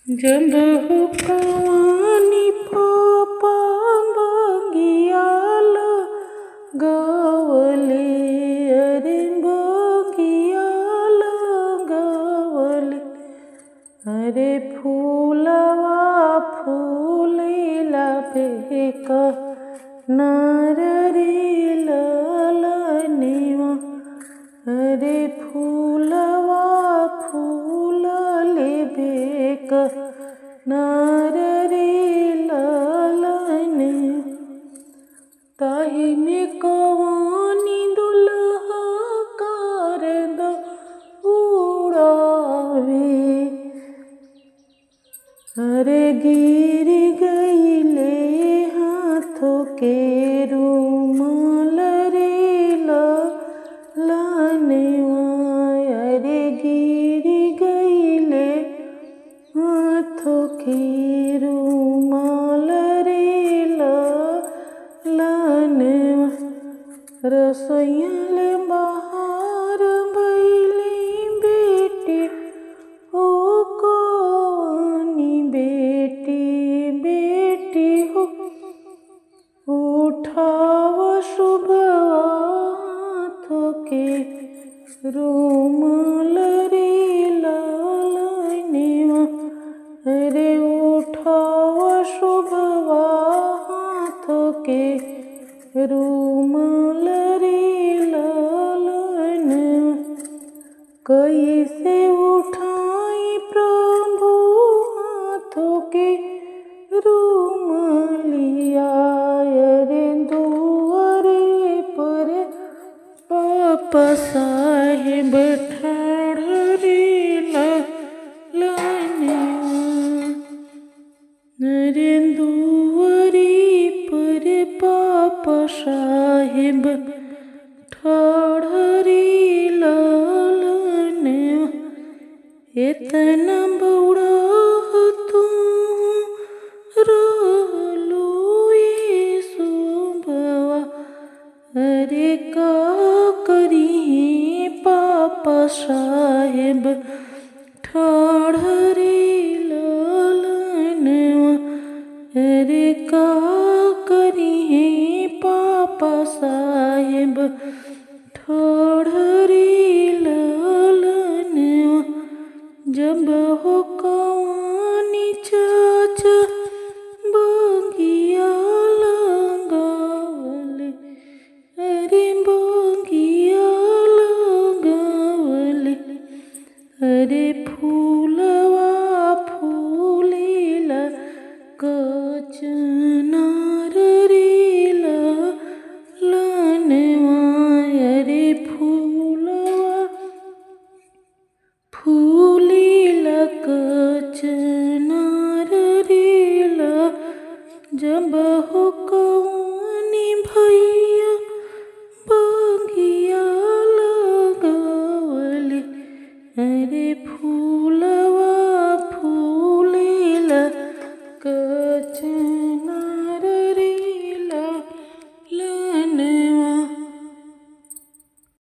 जब हुक्कानी पापा बगियाल गवले अरे बगियाल गवले अरे फूलवा फूलेला बेक नाररी ललनेवा अरे फूलवा फूलले बेक नाररी ललने ताही में कवानी दुल्हा कर दो उड़ावे अरे गिर गईले हाथों के रुमाल रे ललनेवा अरे गिर गईले हाथों के रुमाल रे ललनेवा रसोइया ले बाहर बैली बेटी ओ कौनी बेटी बेटी हो उठाव शुभ हाथों के रुमाल रे ललनेवा अरे उठाव शुभ हाथों के रुमाल रे ललनेवा कैसे उठाई प्रभु हाथों के रुमालिया अरे दुआरे पर पापा साहेब ठाढ़े ललनेवा अरे दुआरे पर पापा साहेब ठाढ़े ललनेवा इतना बड़ा तू रहलू यीशु बवा अरे का करी पापा साहेब ठाढ़े ललनेवा अरे का करी पापा साहेब ठाढ़े ललनेवा जब हो कवानी चाचा बगिया लगावले अरे बगिया लगावले अरे फूलवा फूलेला कचनार रे ललनेवा अरे फूलवा फूलेला कचनार रे जब हो